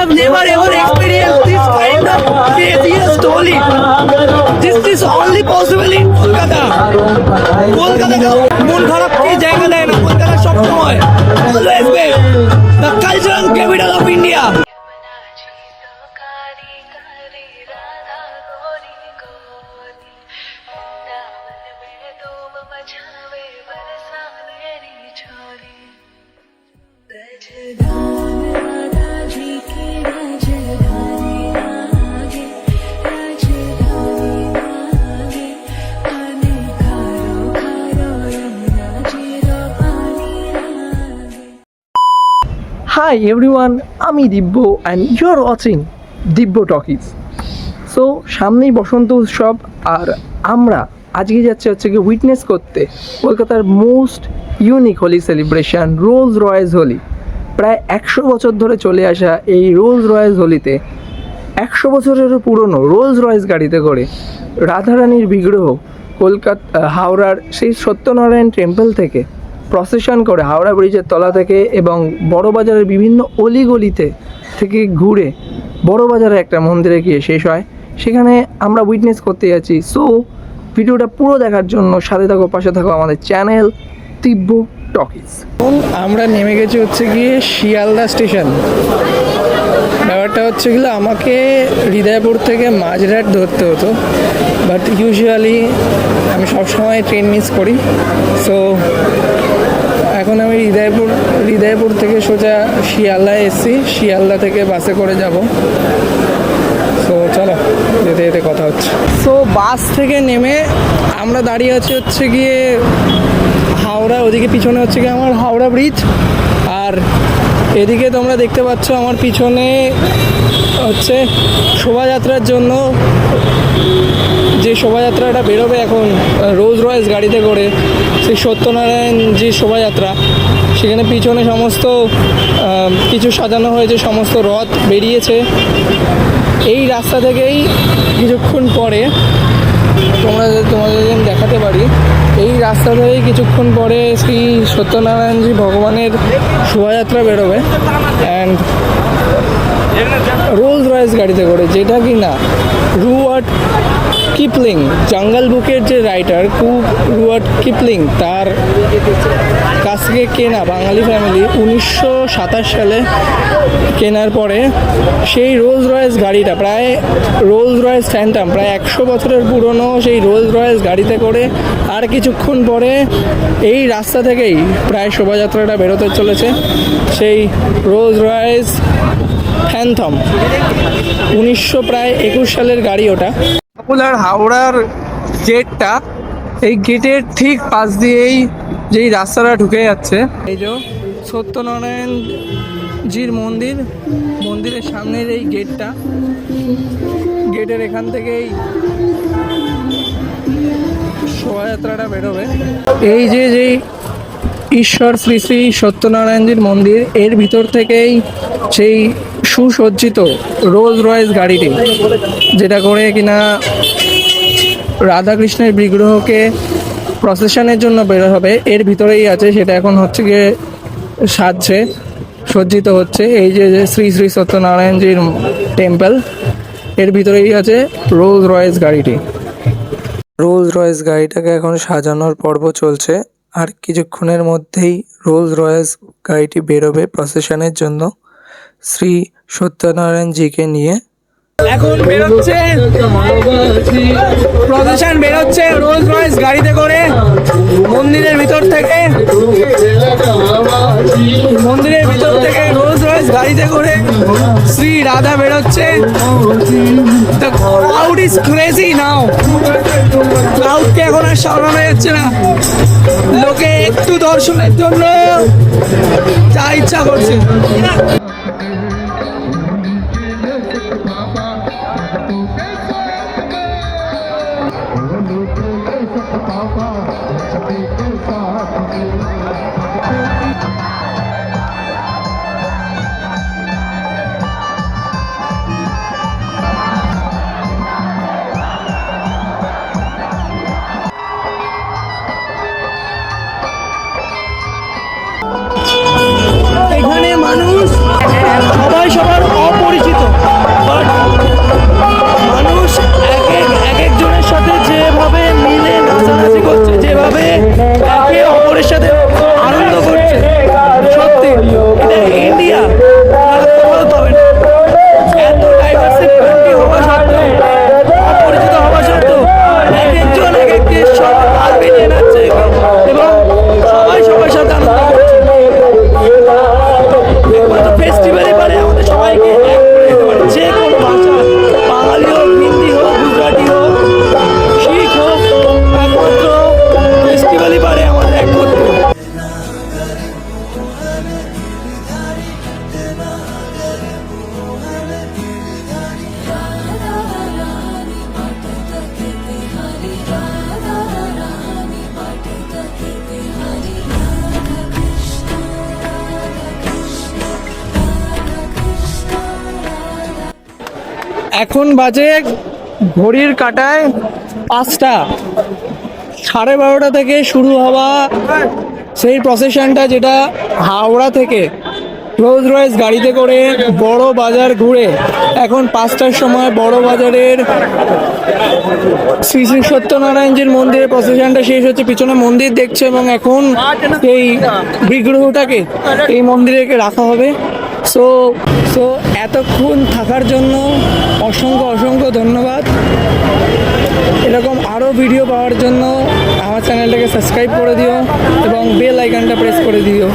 have never ever experienced this kind of craziest Holi. This is only possible in Kolkata. Kolkata মন খারাপ কি জায়গা দেয় না, কলকাতা সবসময় always be the cultural capital of India. Hi everyone, আমি Divya and you're watching Divya talkies. So সামনেই বসন্ত উৎসব আর আমরা আজকে যাচ্ছি হচ্ছে কি উইটনেস করতে কলকাতার most unique Holi celebration Rolls Royce Holi. প্রায় 100 বছর ধরে চলে আসা এই রোলস রয়েস হোলিতে 100 বছরেরও পুরনো রোলস রয়েস গাড়িতে করে রাধারানীর বিগ্রহ কলকাতা হাওড়ার সেই সত্যনারায়ণ টেম্পল থেকে প্রসেশন করে হাওড়া ব্রিজের তলা থেকে এবং বড়বাজারের বিভিন্ন অলিগলিতে থেকে ঘুরে বড়বাজারে একটা মন্দিরে গিয়ে শেষ হয়। সেখানে আমরা উইটনেস করতে যাচ্ছি। সো ভিডিওটা পুরো দেখার জন্য সাথে থাকো, পাশে থাকো আমাদের চ্যানেল দিব্য টকিজ। আমরা নেমে গেছি হচ্ছে গিয়ে শিয়ালদা স্টেশন। ব্যাপারটা হচ্ছে গেলে আমাকে হৃদয়পুর থেকে মাঝরাট ধরতে হতো, বাট ইউজুয়ালি আমি সবসময় ট্রেন মিস করি। সো এখন আমি হৃদয়পুর থেকে সোজা শিয়ালদায় এসেছি, শিয়ালদা থেকে বাসে করে যাব। সো চলো যেতে যেতে কথা হচ্ছে। সো বাস থেকে নেমে আমরা দাঁড়িয়ে আছি হচ্ছে গিয়ে হাওড়া, ওদিকে পিছনে হচ্ছে গিয়ে আমার হাওড়া ব্রিজ, আর এদিকে তোমরা দেখতে পাচ্ছ আমার পিছনে হচ্ছে শোভাযাত্রার জন্য যে শোভাযাত্রাটা বেরোবে এখন রোলস রয়েস গাড়িতে করে, সেই সত্যনারায়ণ যে শোভাযাত্রা, সেখানে পিছনে সমস্ত কিছু সাজানো হয়েছে, সমস্ত রথ বেরিয়েছে। এই রাস্তা থেকেই কিছুক্ষণ পরে তোমাদের দেখাতে পারি, এই রাস্তা থেকেই কিছুক্ষণ পরে শ্রী সত্যনারায়ণজি ভগবানের শোভাযাত্রা বেরোবে অ্যান্ড রোলস রয়েস গাড়িতে করে, যেটা কি না রুয়ার্ড কিপলিং, জঙ্গল বুকের যে রাইটার রুয়ার্ড কিপলিং, তার কাছ থেকে কেনা বাঙালি ফ্যামিলি 1927 সালে কেনার পরে সেই রোলস রয়েস গাড়িটা, প্রায় রোলস রয়েস ফ্যান্টাম, প্রায় 100 বছরের পুরনো সেই রোলস রয়েস গাড়িতে করে আর কিছুক্ষণ পরে এই রাস্তা থেকেই প্রায় শোভাযাত্রাটা বেরোতে চলেছে। সেই রোলস রয়েস ফ্যান্টম 1921 সালের গাড়ি ওটা। পপুলার হাওড়ার গেটটা, এই গেটের ঠিক পাশ দিয়েই যেই রাস্তাটা ঢুকে যাচ্ছে, এই যে সত্যনারায়ণজির মন্দিরের সামনের এই গেটটা, গেটের এখান থেকেই শোভাযাত্রাটা বেরোবে। এই যে যেই ঈশ্বর শ্রী শ্রী সত্যনারায়ণজির মন্দির, এর ভিতর থেকেই সেই সুসজ্জিত রোলস রয়েস গাড়িটি, যেটা করে কিনা রাধাকৃষ্ণের বিগ্রহকে প্রসেশনের জন্য বের হবে, এর ভিতরেই আছে। সেটা এখন হচ্ছে গিয়ে সাজছে, সজ্জিত হচ্ছে। এই যে শ্রী শ্রী সত্যনারায়ণজির টেম্পল, এর ভিতরেই আছে রোলস রয়েস গাড়িটি। রোলস রয়েস গাড়িটাকে এখন সাজানোর পর্ব চলছে, আর কিছুক্ষণের মধ্যেই রোলস রয়েস গাড়িটি বেরোবে প্রসেশনের জন্য শ্রী সত্যনারায়ণজিকে নিয়ে। এখন বেরোচ্ছে প্রসেশন, বেরোচ্ছে রোলস রয়েস গাড়িতে করে মন্দিরের ভিতর থেকে রোলস রয়েস গাড়িতে করে শ্রী রাধা বেরোচ্ছে। The crowd is crazy now. ক্রাউডকে এখন আর সামলানো যাচ্ছে না, লোকে একটু দর্শনের জন্য যা ইচ্ছা করছে। এখানে মানুষ ফেস্টিভ্যালই পারে আমাদের সবাইকে এক করে দিতে পারে। যে কোনো ভাষা, বাঙালি হোক, হিন্দি হোক, গুজরাটি হোক, শিখ হোক, একমাত্র ফেস্টিভ্যালই পারে আমাদের এক করতে। এখন বাজে ঘড়ির কাঁটায় 5টা। 12:30 থেকে শুরু হওয়া সেই প্রসেশনটা, যেটা হাওড়া থেকে রোলস রয়েস গাড়িতে করে বড় বাজার ঘুরে এখন 5টার সময় বড় বাজারের শ্রী শ্রী সত্যনারায়ণজির মন্দিরের প্রসেশনটা শেষ হচ্ছে। পিছনে মন্দির দেখছে এবং এখন এই বিগ্রহটাকে এই মন্দিরে রাখা হবে। সো এতক্ষণ থাকার জন্য অসংখ্য অসংখ্য ধন্যবাদ। এরকম আরও ভিডিও পাওয়ার জন্য আমার চ্যানেলটাকে সাবস্ক্রাইব করে দিও এবং বেল আইকনটা প্রেস করে দিও।